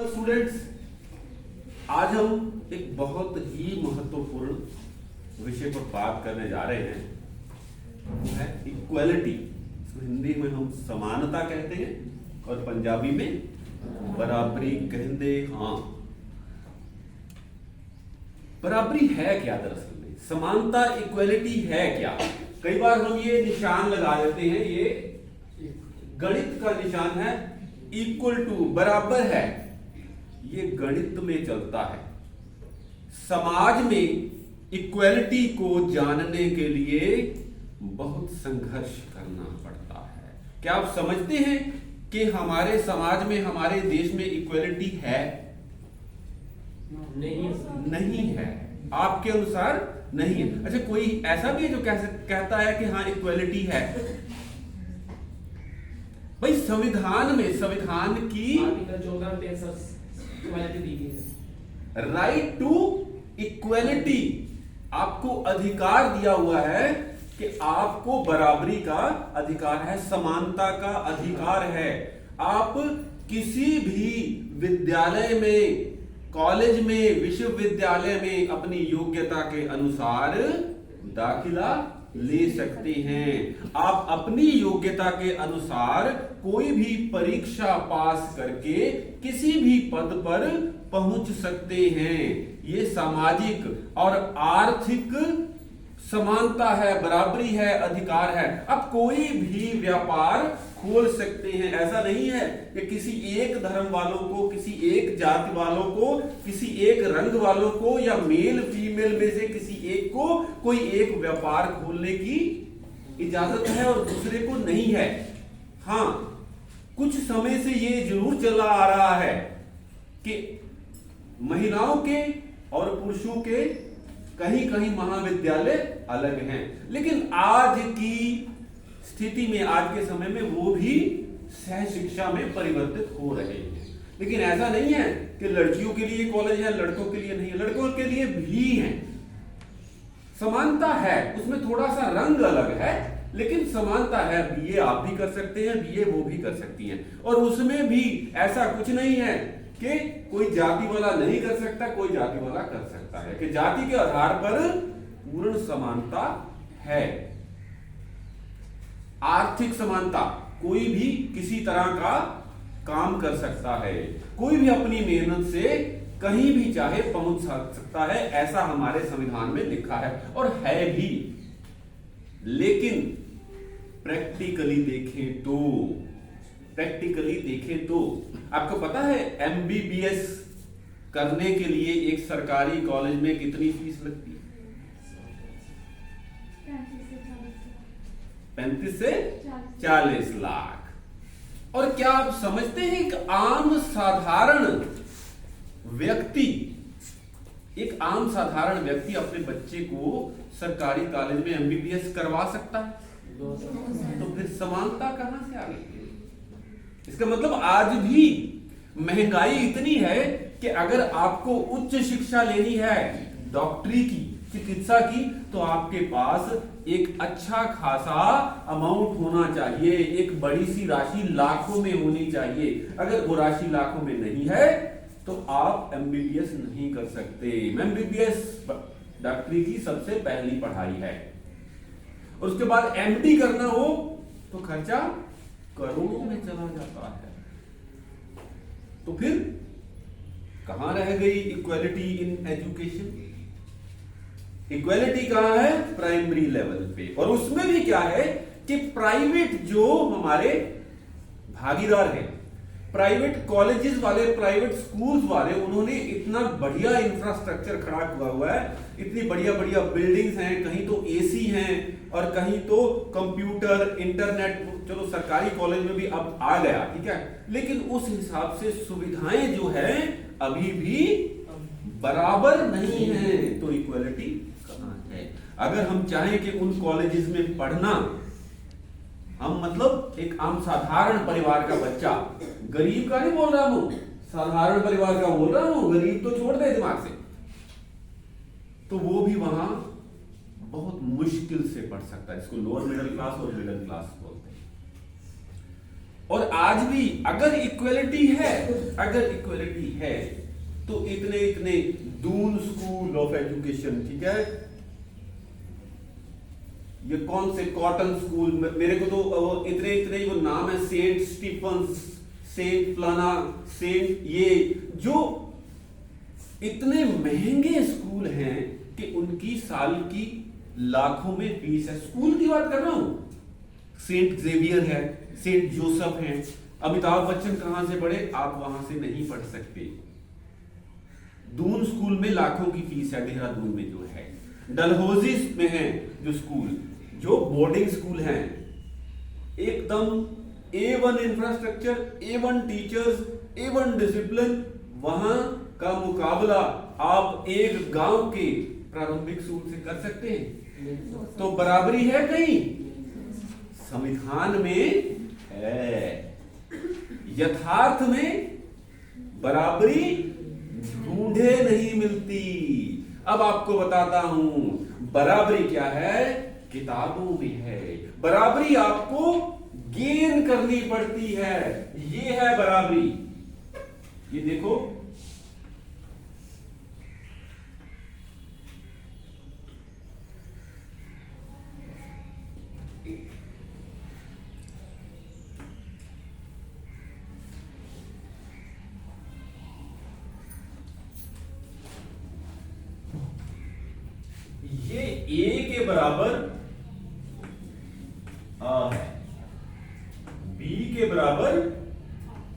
Students, आज हम एक बहुत ही महत्वपूर्ण विषय पर बात करने जा रहे हैं, वो है इक्वालिटी। इसको हिंदी में हम समानता कहते हैं और पंजाबी में बराबरी कहते। हाँ, बराबरी है क्या? दरअसल में समानता, इक्वालिटी है क्या? कई बार हम ये निशान लगा देते हैं, ये गणित का निशान है, इक्वल टू, बराबर है। ये गणित में चलता है। समाज में इक्वालिटी को जानने के लिए बहुत संघर्ष करना पड़ता है। क्या आप समझते हैं कि हमारे समाज में, हमारे देश में इक्वालिटी है? नहीं है। आपके अनुसार नहीं है। अच्छा, कोई ऐसा भी है जो कहता है कि हाँ इक्वालिटी है? भाई संविधान में, संविधान की राइट टू इक्वालिटी, आपको अधिकार दिया हुआ है कि आपको बराबरी का अधिकार है, समानता का अधिकार है। आप किसी भी विद्यालय में, कॉलेज में, विश्वविद्यालय में अपनी योग्यता के अनुसार दाखिला ले सकते हैं। आप अपनी योग्यता के अनुसार कोई भी परीक्षा पास करके किसी भी पद पर पहुंच सकते हैं। ये सामाजिक और आर्थिक समानता है, बराबरी है, अधिकार है। आप कोई भी व्यापार खोल सकते हैं। ऐसा नहीं है कि किसी एक धर्म वालों को, किसी एक जाति वालों को, किसी एक रंग वालों को या मेल फीमेल में से किसी एक को कोई एक व्यापार खोलने की इजाजत है और दूसरे को नहीं है। हाँ, कुछ समय से ये जरूर चला आ रहा है कि महिलाओं के और पुरुषों के कहीं कहीं महाविद्यालय अलग हैं, लेकिन आज की स्थिति में, आज के समय में वो भी सह शिक्षा में परिवर्तित हो रहे हैं। लेकिन ऐसा नहीं है कि लड़कियों के लिए कॉलेज है, लड़कों के लिए नहीं है। लड़कों के लिए भी है, समानता है, उसमें थोड़ा सा रंग अलग है, लेकिन समानता है। बीए आप भी कर सकते हैं, बीए वो भी कर सकती हैं, और उसमें भी ऐसा कुछ नहीं है कि कोई जाति वाला नहीं कर सकता, कोई जाति वाला कर सकता है, कि जाति के आधार पर पूर्ण समानता है। आर्थिक समानता, कोई भी किसी तरह का काम कर सकता है, कोई भी अपनी मेहनत से कहीं भी चाहे पहुंच सकता है, ऐसा हमारे संविधान में लिखा है और है भी। लेकिन प्रैक्टिकली देखें तो आपको पता है एमबीबीएस करने के लिए एक सरकारी कॉलेज में कितनी फीस लगती है? 35 से 40 लाख। और क्या आप समझते हैं कि आम साधारण व्यक्ति, एक आम साधारण व्यक्ति अपने बच्चे को सरकारी कॉलेज में एमबीबीएस करवा सकता है? तो फिर समानता कहां से आ गई? इसका मतलब आज भी महंगाई इतनी है कि अगर आपको उच्च शिक्षा लेनी है, डॉक्टरी की, चिकित्सा की, तो आपके पास एक अच्छा खासा अमाउंट होना चाहिए, एक बड़ी सी राशि लाखों में होनी चाहिए। अगर वो राशि लाखों में नहीं है तो आप एमबीबीएस नहीं कर सकते। एमबीबीएस डॉक्टरी की सबसे पहली पढ़ाई है, और उसके बाद एमडी करना हो तो खर्चा करोड़ों में चला जाता है। तो फिर कहां रह गई इक्वालिटी इन एजुकेशन? इक्वालिटी कहां है? प्राइमरी लेवल पे। और उसमें भी क्या है कि प्राइवेट जो हमारे भागीदार हैं, प्राइवेट कॉलेजेस वाले, प्राइवेट स्कूल्स वाले, उन्होंने इतना बढ़िया इंफ्रास्ट्रक्चर खड़ा हुआ है, इतनी बढ़िया बढ़िया बिल्डिंग्स हैं, कहीं तो एसी हैं और कहीं तो कंप्यूटर, इंटरनेट। चलो सरकारी कॉलेज में भी अब आ गया, ठीक है, लेकिन उस हिसाब से सुविधाएं जो है अभी भी बराबर नहीं है। तो इक्वालिटी कहां है? अगर हम चाहें कि उन कॉलेजेस में पढ़ना, हम मतलब एक आम साधारण परिवार का बच्चा, गरीब का नहीं बोल रहा हूं, साधारण परिवार का बोल रहा हूं, गरीब तो छोड़ दे दिमाग से, तो वो भी वहां बहुत मुश्किल से पढ़ सकता है। इसको लोअर मिडिल क्लास और मिडिल क्लास बोलते हैं। और आज भी अगर इक्वलिटी है, तो इतने इतने दून स्कूल ऑफ एजुकेशन, ठीक है, ये कौन से कॉटन स्कूल, मेरे को तो इतने इतने वो नाम है, सेंट स्टीफंस, सेंट फलाना, सेंट, ये जो इतने महंगे स्कूल हैं कि उनकी साल की लाखों में फीस है। स्कूल की बात कर रहा हूं, सेंट जेवियर है, सेंट जोसेफ है। अमिताभ बच्चन कहां से पढ़े? आप वहां से नहीं पढ़ सकते। दून स्कूल में लाखों की फीस है, देहरादून में जो है। डलहौजी में है जो स्कूल, जो बोर्डिंग स्कूल हैं, एकदम A1 infrastructure, A1 teachers, A1 discipline, वहां का मुकाबला आप एक गांव के प्रारंभिक स्कूल से कर सकते हैं? तो बराबरी है कहीं? संविधान में है, यथार्थ में बराबरी ढूंढे नहीं मिलती। अब आपको बताता हूं बराबरी क्या है, किताबों में है। बराबरी आपको गेन करनी पड़ती है, ये है बराबरी। ये देखो, ये A के बराबर A है, B के बराबर,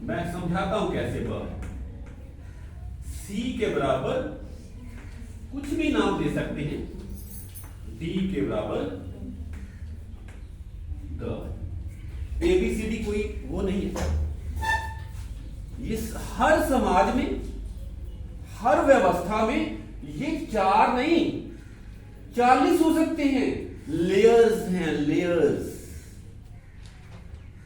मैं समझाता हूं कैसे ब है, C के बराबर कुछ भी नाम दे सकते हैं, D के बराबर द। ABCD कोई वो नहीं है। ये हर समाज में, हर व्यवस्था में ये 4 नहीं 40 हो सकते हैं। लेयर्स हैं, लेयर्स।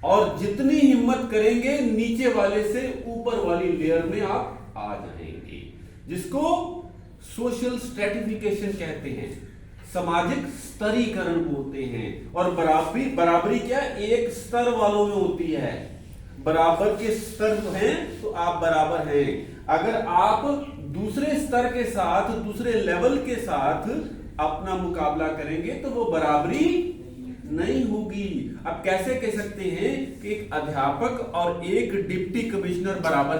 और जितनी हिम्मत करेंगे नीचे वाले से ऊपर वाली लेयर में आप आ जाएंगे, जिसको सोशल स्ट्रेटिफिकेशन कहते हैं, सामाजिक स्तरीकरण बोलते हैं। और बराबरी क्या, एक स्तर वालों में होती है। बराबर के स्तर हैं तो आप बराबर हैं। अगर आप दूसरे स्तर के साथ, दूसरे लेवल के साथ अपना मुकाबला करेंगे तो वो बराबरी नहीं होगी। अब कैसे कह सकते हैं कि एक अध्यापक और एक डिप्टी कमिश्नर बराबर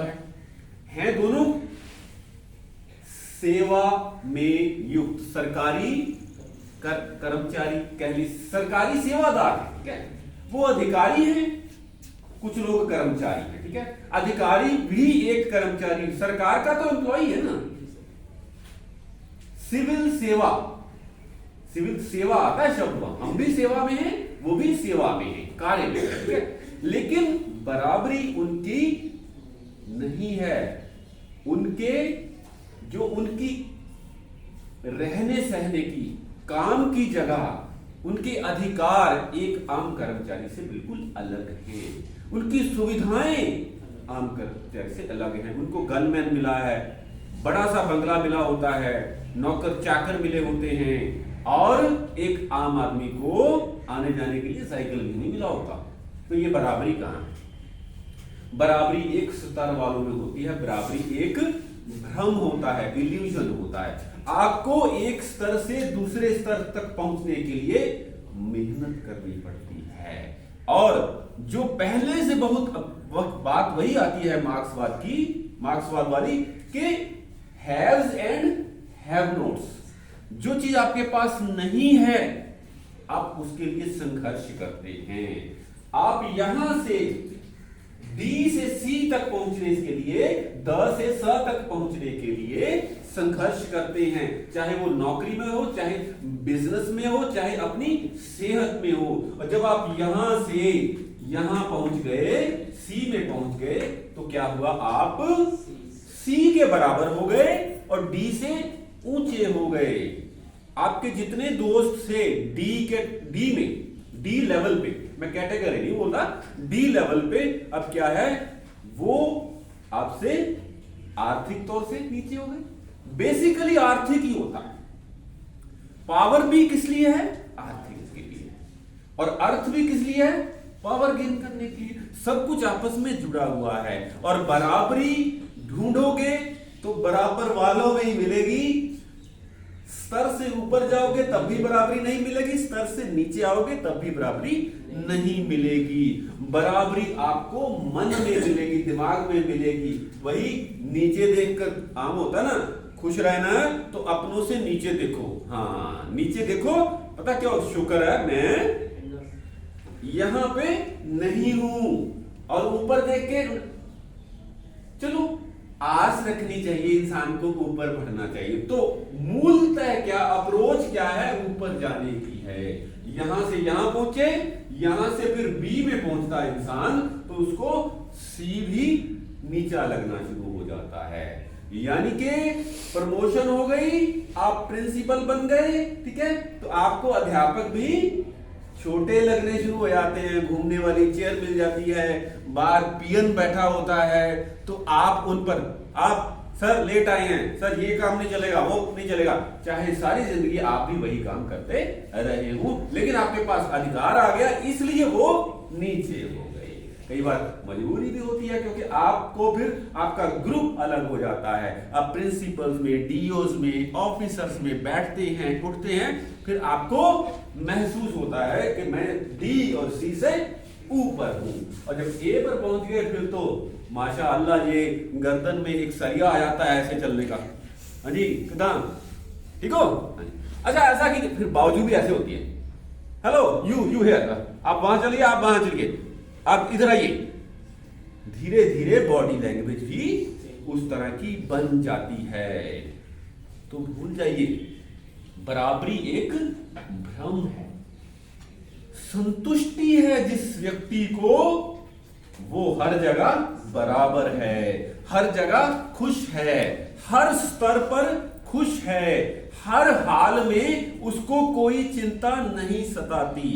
हैं दोनों सेवा में युक्त, सरकारी कर्मचारी कह ली, सरकारी सेवादार है, ठीक है, वो अधिकारी हैं, कुछ लोग कर्मचारी हैं, ठीक है। अधिकारी भी एक कर्मचारी, सरकार का तो एम्प्लॉई है ना। सिविल सेवा, सिविल सेवा आता है शब्द, हम भी सेवा में हैं, वो भी सेवा में हैं, कार्य में, ठीक है। लेकिन बराबरी उनकी नहीं है। उनके जो उनकी रहने सहने की, काम की जगह, उनके अधिकार एक आम कर्मचारी से बिल्कुल अलग हैं। उनकी सुविधाएं आम कर्मचारी से अलग हैं। उनको गनमैन मिला है, बड़ा सा बंगला मिला होता है, नौकर चाकर मिले होते हैं, और एक आम आदमी को आने जाने के लिए साइकिल भी नहीं मिला होता। तो ये बराबरी कहां है? बराबरी एक स्तर वालों में होती है, बराबरी एक भ्रम होता है, इल्यूजन होता है। आपको एक स्तर से दूसरे स्तर तक पहुंचने के लिए मेहनत करनी पड़ती है। और जो पहले से बहुत बात वही आती है मार्क्सवाद की, मार्क्सवाद वाली, कि हैव्स एंड हैव नॉट्स। जो चीज आपके पास नहीं है आप उसके लिए संघर्ष करते हैं। आप यहां से D से C तक पहुंचने के लिए, द से स तक पहुंचने के लिए संघर्ष करते हैं, चाहे वो नौकरी में हो, चाहे बिजनेस में हो, चाहे अपनी सेहत में हो। और जब आप यहां से यहां पहुंच गए, C में पहुंच गए, तो क्या हुआ, आप C के बराबर हो गए और D से ऊंचे हो गए। आपके जितने दोस्त थे डी में, डी लेवल पे, मैं कैटेगरी नहीं बोल रहा, डी लेवल पे, अब क्या है, वो आपसे आर्थिक तौर से नीचे हो गए। बेसिकली आर्थिक ही होता है। पावर भी किस लिए है? आर्थिक के लिए। और अर्थ भी किस लिए है? पावर गेन करने के लिए। सब कुछ आपस में जुड़ा हुआ है। और बराबरी ढूंढोगे तो बराबर वालों में ही मिलेगी। स्तर से ऊपर जाओगे तब भी बराबरी नहीं मिलेगी, स्तर से नीचे आओगे तब भी बराबरी नहीं मिलेगी। बराबरी आपको मन में मिलेगी, दिमाग में मिलेगी। वही नीचे देखकर आम होता ना, खुश रहना है तो अपनों से नीचे देखो। हाँ, नीचे देखो, पता क्या शुक्र है मैं यहां पे नहीं हूं, और ऊपर देख के चलो आस रखनी चाहिए इंसान को, ऊपर बढ़ना चाहिए। तो मूलतः क्या अप्रोच क्या है, ऊपर जाने की है। यहां से यहां पहुंचे, यहां से फिर बी में पहुंचता है इंसान, तो उसको सी भी नीचा लगना शुरू हो जाता है। यानी कि प्रमोशन हो गई, आप प्रिंसिपल बन गए, ठीक है, तो आपको अध्यापक भी छोटे लगने शुरू हो जाते हैं। घूमने वाली चेयर मिल जाती है, बाहर पियन बैठा होता है, तो आप उन पर, आप सर लेट आए हैं, सर ये काम नहीं चलेगा, वो नहीं चलेगा, चाहे सारी जिंदगी आप भी वही काम करते रहे हो, लेकिन आपके पास अधिकार आ गया इसलिए वो नीचे हो गए। कई बार मजबूरी भी होती है, क्योंकि आपको फिर आपका ग्रुप अलग हो जाता है। अब प्रिंसिपल्स में, डीओज में, ऑफिसर्स में बैठते हैं, उठते हैं, फिर आपको महसूस होता है कि मैं डी और सी से ऊपर हूं। और जब ए पर पहुंच गए फिर तो माशाअल्लाह ये गर्दन में एक सरिया आ जाता है ऐसे चलने का। हाँ जी, किदाम ठीक हो? अच्छा, ऐसा कि फिर बावजूद भी ऐसे होती है, हेलो यू हियर, आप वहां चलिए, आप वहां चलिए, आप इधर आइए। धीरे धीरे बॉडी लैंग्वेज भी उस तरह की बन जाती है। तो भूल जाइए, बराबरी एक भ्रम है, संतुष्टि है जिस व्यक्ति को, वो हर जगह बराबर है, हर जगह खुश है, हर स्तर पर खुश है, हर हाल में उसको कोई चिंता नहीं सताती।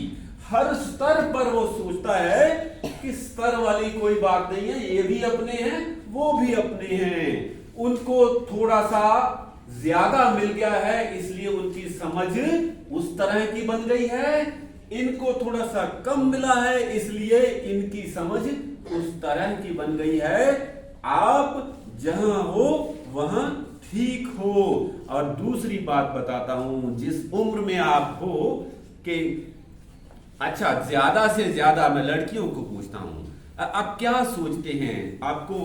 हर स्तर पर वो सोचता है कि स्तर वाली कोई बात नहीं है, ये भी अपने हैं, वो भी अपने हैं। उनको थोड़ा सा ज्यादा मिल गया है इसलिए उनकी समझ उस तरह की बन गई है, इनको थोड़ा सा कम मिला है इसलिए इनकी समझ उस तरह की बन गई है। आप जहां हो वहां ठीक हो। और दूसरी बात बताता हूं, जिस उम्र में आप हो कि अच्छा, ज्यादा से ज्यादा मैं लड़कियों को पूछता हूं, आप क्या सोचते हैं, आपको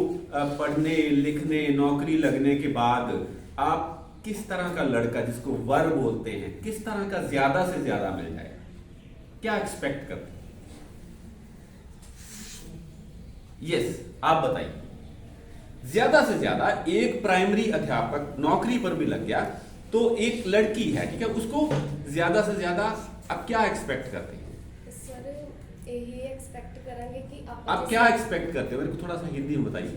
पढ़ने लिखने नौकरी लगने के बाद आप किस तरह का लड़का, जिसको वर बोलते हैं, किस तरह का ज्यादा से ज्यादा मिल जाए, क्या एक्सपेक्ट करते हैं? यस, आप बताइए। ज्यादा से ज्यादा एक प्राइमरी अध्यापक नौकरी पर भी लग गया तो एक लड़की है, ठीक है, उसको ज्यादा से ज्यादा आप क्या एक्सपेक्ट करते हैं? सर यही एक्सपेक्ट करेंगे कि आप क्या एक्सपेक्ट करते हैं, मेरे को थोड़ा सा हिंदी में बताइए।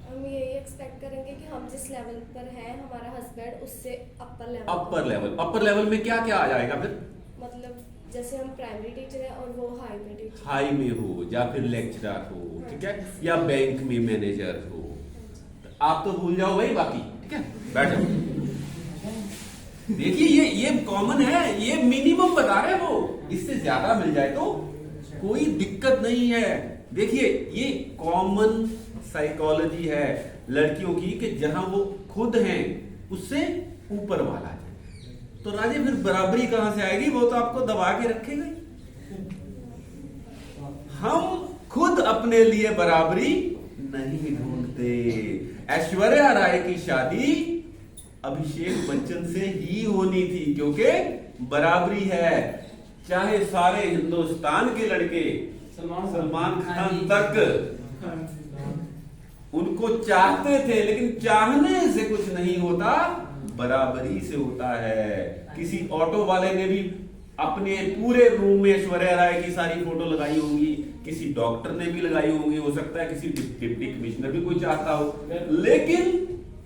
हम यही एक्सपेक्ट करेंगे कि हम जिस लेवल पर हैं, हमारा हस्बैंड उससे अपर लेवल में क्या क्या आ जाएगा फिर? मतलब जैसे हम प्राइमरी टीचर हैं और वो हाई में टीचर, हाई में हो या फिर लेक्चरर हो, ठीक है, या बैंक में मैनेजर हो। आप तो भूल जाओ भाई बाकी, ठीक है, बैठ जाओ। देखिए ये कॉमन है, ये मिनिमम बता रहे हैं वो, इससे ज्यादा मिल जाए तो कोई दिक्कत नहीं है। देखिए ये कॉमन साइकोलॉजी है लड़कियों की कि जहां वो खुद हैं उससे ऊपर वाला है। तो राजे फिर बराबरी कहां से आएगी, वो तो आपको दबा के रखेगा। हम खुद अपने लिए बराबरी नहीं ढूंढते। ऐश्वर्या राय की शादी अभिषेक बच्चन से ही होनी थी, क्योंकि बराबरी है। चाहे सारे हिंदुस्तान के लड़के सलमान खान तक उनको चाहते थे, लेकिन चाहने से कुछ नहीं होता, बराबरी से होता है। किसी ऑटो वाले ने भी अपने पूरे रूम में ऐश्वर्या राय की सारी फोटो लगाई होंगी, किसी डॉक्टर ने भी लगाई होंगी, हो सकता है किसी डिप्टी कमिश्नर भी कोई चाहता हो, लेकिन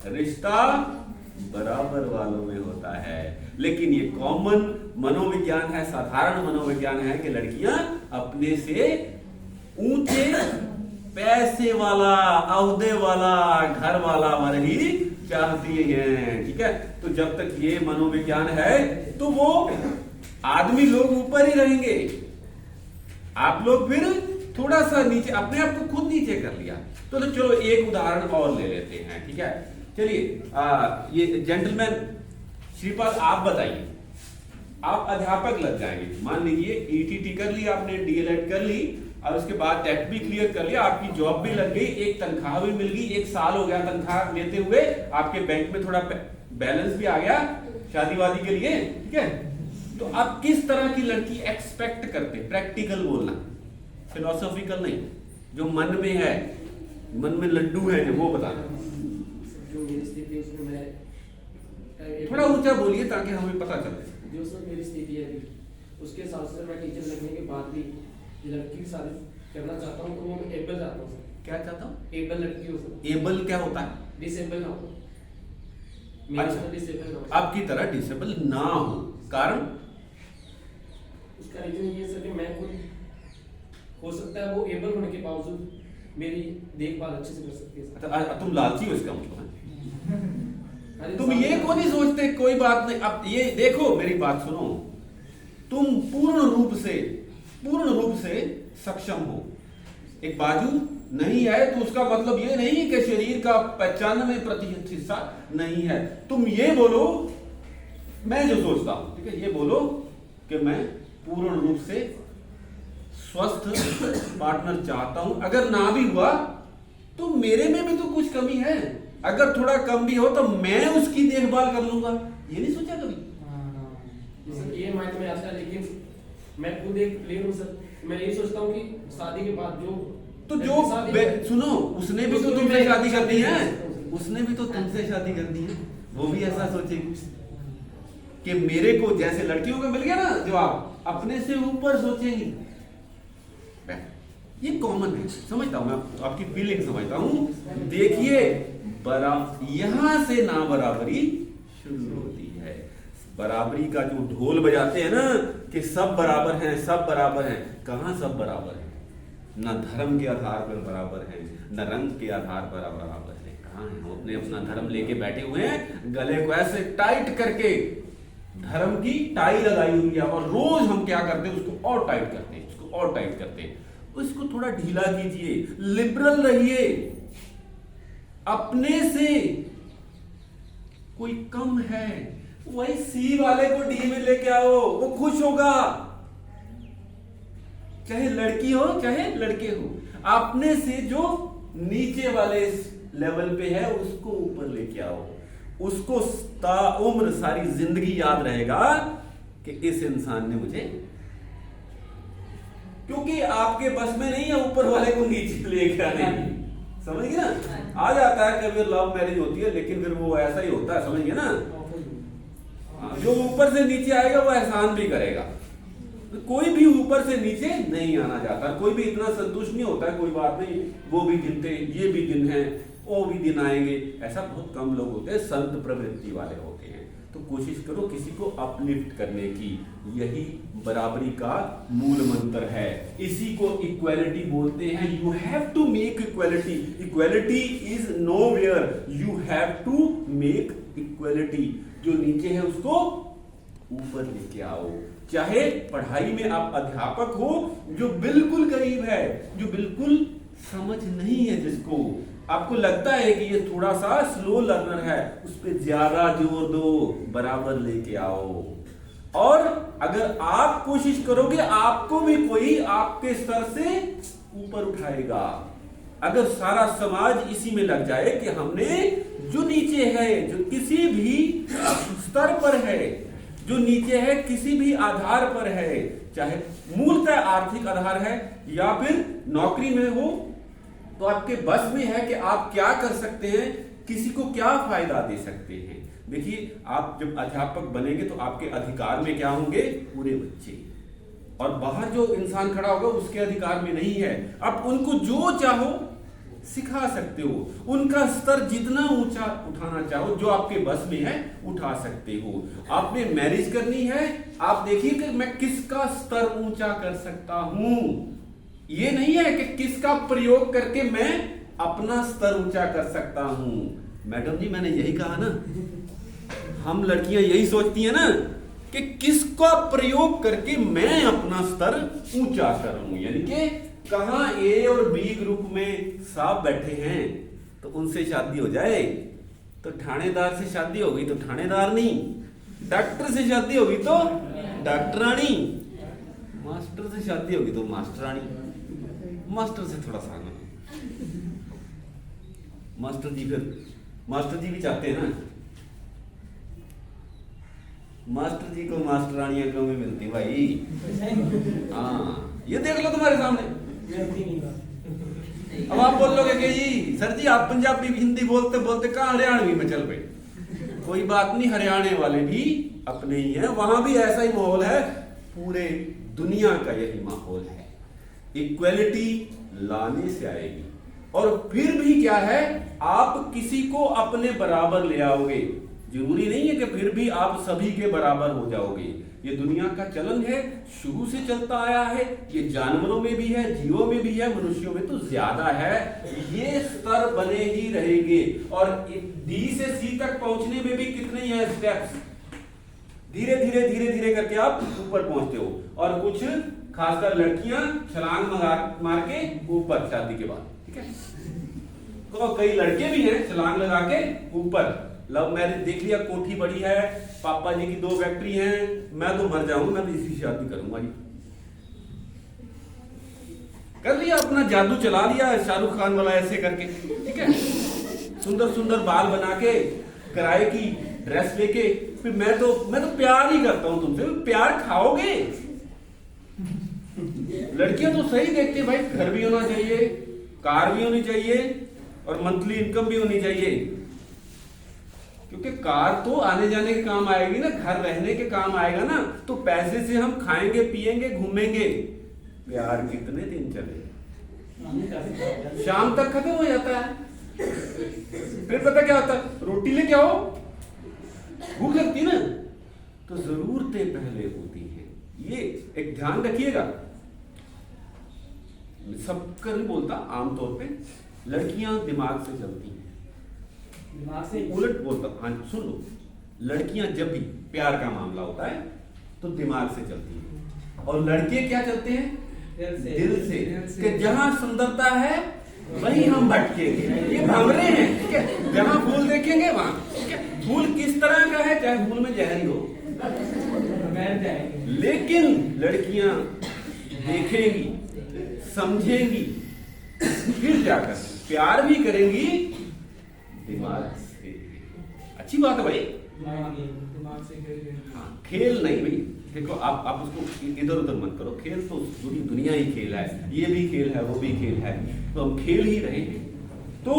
रिश्ता बराबर वालों में होता है। लेकिन ये कॉमन मनोविज्ञान है, साधारण मनोविज्ञान है कि लड़कियां अपने से ऊंचे पैसे वाला, ओहदे वाला, घर वाला वर ही चाहती हैं, ठीक है। तो जब तक ये मनोविज्ञान है तो वो आदमी लोग ऊपर ही रहेंगे, आप लोग फिर थोड़ा सा नीचे, अपने आप को खुद नीचे कर लिया। तो चलो एक उदाहरण और ले लेते हैं, ठीक है। चलिए ये जेंटलमैन श्रीपाद आप बताइए, आप अध्यापक लग जाएंगे, मान लीजिए ईटीटी कर ली आपने, डीएलएड कर ली और उसके बाद टेट भी क्लियर कर लिया, आपकी जॉब भी लग गई, एक तनख्वाह भी मिल गई, 1 साल हो गया तनख्वाह लेते हुए, आपके बैंक में थोड़ा बैलेंस भी आ गया शादी वादी के लिए, ठीक है। तो आप किस तरह की लड़की एक्सपेक्ट करते, प्रैक्टिकल बोलना, फिलोसॉफिकल नहीं, जो मन में है, मन में लड्डू है जो, वो बताना। जो मेरी स्थिति है उसमें मैं थोड़ा ऊंचा बोलिए ताकि हमें पता चले। जो सर मेरी स्थिति है अभी, उसके हिसाब से मैं टीचर लगने के बाद भी लड़की की शादी करना चाहता हूँ, तो वो मैं एबल चाहता हूँ सर। क्या चाहता हूँ? एबल लड़की हो सर। एबल क्या होता है? डिसेबल ना हो, अच्छा, डिसेबल ना हो। आपकी तरह डिसेबल ना हो, कारण उसका रीजन ये सर कि मैं खुद, हो सकता है वो एबल होने के बावजूद मेरी देखभाल अच्छे से कर सकती है सर। अच्छा, तुम लालची हो इसका मतलब है? अरे तुम ये क्यों नहीं सोचते, कोई बात नहीं, अब ये देखो मेरी बात सुनो, तुम पूर्ण रूप से सक्षम हो। एक बाजू नहीं है तो उसका मतलब ये नहीं कि शरीर का 95% हिस्सा नहीं है। तुम ये बोलो, मैं जो सोचता हूं, ठीक है, ये बोलो कि मैं पूर्ण रूप से स्वस्थ पार्टनर चाहता हूं। अगर ना भी हुआ तो मेरे में भी तो कुछ कमी है, अगर थोड़ा कम भी हो तो मैं उसकी देखभाल कर लूंगा। ये नहीं सोचा कभी? सर ये माइंड में आता है, लेकिन मैं खुद एक प्लेयर हूँ सर। मैं यही सोचता हूँ कि शादी के बाद जो सुनो, उसने भी तो तुमसे शादी करनी है, उसने भी तो तुमसे शादी करनी है, वो भी ऐसा सोचेगी कि मेरे को, जैसे लड़कियों को मिल गया ना जवाब, अपने से ऊपर सोचेंगी। ये कॉमन है, समझता हूं मैं, आपकी फीलिंग समझता हूं। देखिए यहां से ना बराबरी शुरू होती है। बराबरी का जो ढोल बजाते हैं ना कि सब बराबर हैं, सब बराबर हैं, कहां सब बराबर हैं? न धर्म के आधार पर बराबर हैं, न रंग के आधार पर बराबर है। कहां है? वो अपने अपना धर्म लेके बैठे हुए हैं, गले को ऐसे टाइट करके धर्म की टाई लगाई हुई है, और रोज हम क्या करते हैं, उसको और टाइट करते हैं, उसको और टाइट करते हैं। उसको थोड़ा ढीला कीजिए, लिबरल रहिए। अपने से कोई कम है, वही सी वाले को डी में लेके आओ, वो खुश होगा, चाहे लड़की हो चाहे लड़के हो। अपने से जो नीचे वाले लेवल पे है उसको ऊपर लेके आओ, उसको ताउम्र सारी जिंदगी याद रहेगा कि इस इंसान ने मुझे, क्योंकि आपके बस में नहीं है ऊपर वाले को नीचे लेके आने की, समझ गए ना? आ जाता है कभी लव मैरिज होती है, लेकिन फिर वो ऐसा ही होता है, समझ गए ना? जो ऊपर से नीचे आएगा वो एहसान भी करेगा। कोई भी ऊपर से नीचे नहीं आना चाहता, कोई भी इतना संतुष्ट नहीं होता है, कोई बात नहीं, वो भी गिनते, ये भी दिन है, वो भी दिन आएंगे, ऐसा बहुत कम लोग होते हैं, संत प्रवृत्ति वाले होते हैं। तो कोशिश करो किसी को अपलिफ्ट करने की, यही बराबरी का मूल मंत्र है। इसी को इक्वालिटी बोलते हैं। You have to make equality, equality is nowhere, you have to make equality. जो नीचे है उसको ऊपर लेके आओ। चाहे पढ़ाई में आप अध्यापक हो, जो बिल्कुल गरीब है, जो बिल्कुल समझ नहीं है, जिसको आपको लगता है कि ये थोड़ा सा स्लो लर्नर है, उस पर ज्यादा जोर दो, बराबर लेके आओ। और अगर आप कोशिश करोगे, आपको भी कोई आपके स्तर से ऊपर उठाएगा। अगर सारा समाज इसी में लग जाए कि हमने जो नीचे है, जो किसी भी स्तर पर है, जो नीचे है, किसी भी आधार पर है, चाहे मूलतः आर्थिक आधार है या फिर नौकरी में हो, तो आपके बस में है कि आप क्या कर सकते हैं, किसी को क्या फायदा दे सकते हैं। देखिए, आप जब अध्यापक बनेंगे तो आपके अधिकार में क्या होंगे? पूरे बच्चे। और बाहर जो इंसान खड़ा होगा उसके अधिकार में नहीं है। आप उनको जो चाहो सिखा सकते हो, उनका स्तर जितना ऊंचा उठाना चाहो, जो आपके बस में है, उठा सकते हो। आपने मैरिज करनी है, आप देखिए कि मैं किसका स्तर ऊंचा कर सकता हूं। ये नहीं है कि किसका प्रयोग करके मैं अपना स्तर ऊंचा कर सकता हूं। मैडम जी, मैंने यही कहा ना, हम लड़कियां यही सोचती हैं ना कि किसका प्रयोग करके मैं अपना स्तर ऊंचा करूं, यानी कि कहां ए और बी ग्रुप में साहब बैठे हैं तो उनसे शादी हो जाए, तो थानेदार से शादी हो गई तो थानेदार नहीं, डॉक्टर से शादी होगी तो डॉक्टरानी, मास्टर से शादी होगी तो मास्टरानी, मास्टर से थोड़ा सा आना, मास्टर जी भी चाहते हैं ना, मास्टर जी को मास्टरानियां क्यों नहीं मिलती भाई? हाँ, ये देख लो तुम्हारे सामने। अब आप बोल लोगे कि जी सर जी आप पंजाबी हिंदी बोलते बोलते कहाँ हरियाणवी में चल गए। कोई बात नहीं, हरियाणा वाले भी अपने ही हैं, वहां भी ऐसा ही माहौल है, पूरे दुनिया का यही माहौल है। इक्वेलिटी लाने से आएगी, और फिर भी क्या है, आप किसी को अपने बराबर ले आओगे, जरूरी नहीं है कि फिर भी आप सभी के बराबर हो जाओगे। ये दुनिया का चलन है, शुरू से चलता आया है, ये जानवरों में भी है, जीवों में भी है, मनुष्यों में तो ज्यादा है। ये स्तर बने ही रहेंगे, और डी से सी तक पहुंचने में भी कितने हैं स्टेप्स, धीरे धीरे धीरे धीरे करके आप ऊपर पहुंचते हो। और कुछ खासकर लड़कियां छलांग मार के ऊपर शादी के बाद, ठीक है। तो कई लड़के भी हैं छलांग लगा के ऊपर। लव मैरिज देख लिया, कोठी बड़ी है, पापा जी की 2 फैक्ट्री हैं, मैं तो मर जाऊंगा, मैं तो इसी से शादी करूंगा जी। कर लिया, अपना जादू चला लिया शाहरुख खान वाला ऐसे करके, ठीक है। सुंदर सुंदर बाल बना के, किराए की ड्रेस लेके, फिर मैं तो प्यार ही करता हूं तुमसे। प्यार खाओगे? लड़कियां तो सही देखती है भाई, घर भी होना चाहिए, कार भी होनी चाहिए, और मंथली इनकम भी होनी चाहिए, क्योंकि कार तो आने जाने के काम आएगी ना, घर रहने के काम आएगा ना, तो पैसे से हम खाएंगे पिएंगे घूमेंगे। प्यार कितने दिन चले, शाम तक खत्म हो जाता है। फिर पता क्या होता है, रोटी लेके आओ, भूख लगती ना, तो जरूरतें पहले होती हैं। ये एक ध्यान रखिएगा, सबका नहीं बोलता, आमतौर पे लड़कियां दिमाग से चलती हैं, दिमाग से उलट बोलता। हाँ सुन लो, लड़कियां जब भी प्यार का मामला होता है तो दिमाग से चलती हैं, और लड़के क्या चलते हैं, दिल से। कि जहां सुंदरता है वहीं हम भटकेंगे, ये भंवरे हैं, ठीक है। जहां फूल देखेंगे वहां, ठीक है। फूल किस तरह का है, चाहे फूल में जहर ही हो, लेकिन लड़कियां देखेंगी, समझेंगी, फिर जाकर प्यार भी करेंगी दिमाग से। अच्छी बात है भाई, दिमाग से हाँ, खेल नहीं भाई। देखो आप उसको इधर उधर मत करो, खेल तो पूरी दुनिया ही खेल है, ये भी खेल है, वो भी खेल है, तो हम खेल ही रहे हैं। तो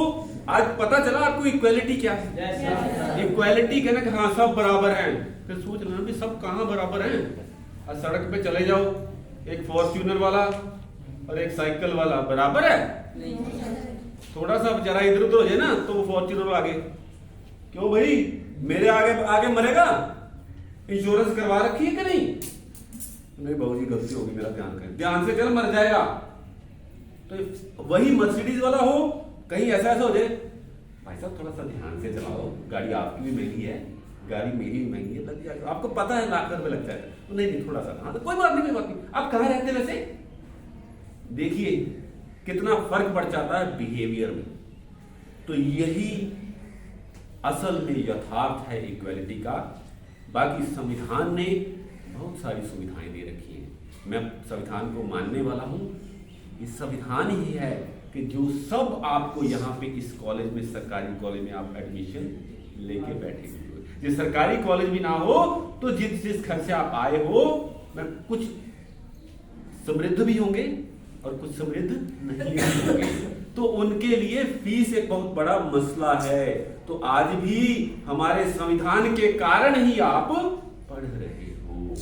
आज पता चला आपको इक्वालिटी क्या है। इक्वालिटी कहना कि हाँ सब बराबर हैं, फिर सोच लेना भी सब कहाँ बराबर हैं। आज सड़क पे चले जाओ, एक फॉर्च्यूनर वाला और एक साइकिल वाला बराबर है? थोड़ा सा बेचारा इधर उधर हो जाए ना तो वो फॉर्च्यूनर आगे, क्यों भाई मेरे आगे आगे मरेगा, इंश्योरेंस करवा रखी है कि नहीं बहू जी गलती होगी, मेरा ध्यान करें, ध्यान से चल मर जाएगा। तो वही मर्सिडीज वाला हो, कहीं ऐसा हो जाए, भाई साहब थोड़ा सा ध्यान से चलाओ, गाड़ी आपकी भी महंगी है, गाड़ी मेरी भी महंगी है, लग जाएगा आपको पता है, लाख रुपए लग जाएगा, तो नहीं थोड़ा सा, हाँ तो कोई बात नहीं। आप कहाँ रहते हैं वैसे? देखिए कितना फर्क पड़ जाता है बिहेवियर में। तो यही असल में यथार्थ है इक्वालिटी का। बाकी संविधान ने बहुत सारी सुविधाएं दे रखी हैं, मैं संविधान को मानने वाला हूं। इस संविधान ही है कि जो सब आपको यहाँ पे इस कॉलेज में, सरकारी कॉलेज में आप एडमिशन लेके बैठे हुए, जो सरकारी कॉलेज भी ना हो तो जिस घर से आप आए हो, मैं कुछ समृद्ध भी होंगे और कुछ समृद्ध नहीं होंगे, तो उनके लिए फीस एक बहुत बड़ा मसला है। तो आज भी हमारे संविधान के कारण ही आप पढ़ रहे हो,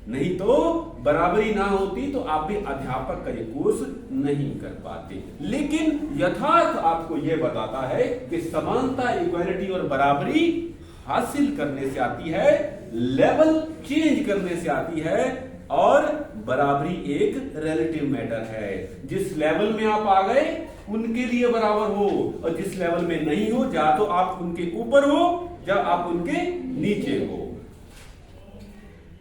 नहीं तो बराबरी ना होती तो आप भी अध्यापक का ये कोर्स नहीं कर पाते। लेकिन यथार्थ आपको यह बताता है कि समानता, इक्वालिटी और बराबरी हासिल करने से आती है, लेवल चेंज करने से आती है, और बराबरी एक रिलेटिव मैटर है। जिस लेवल में आप आ गए उनके लिए बराबर हो, और जिस लेवल में नहीं हो, या तो आप उनके ऊपर हो या आप उनके नीचे हो।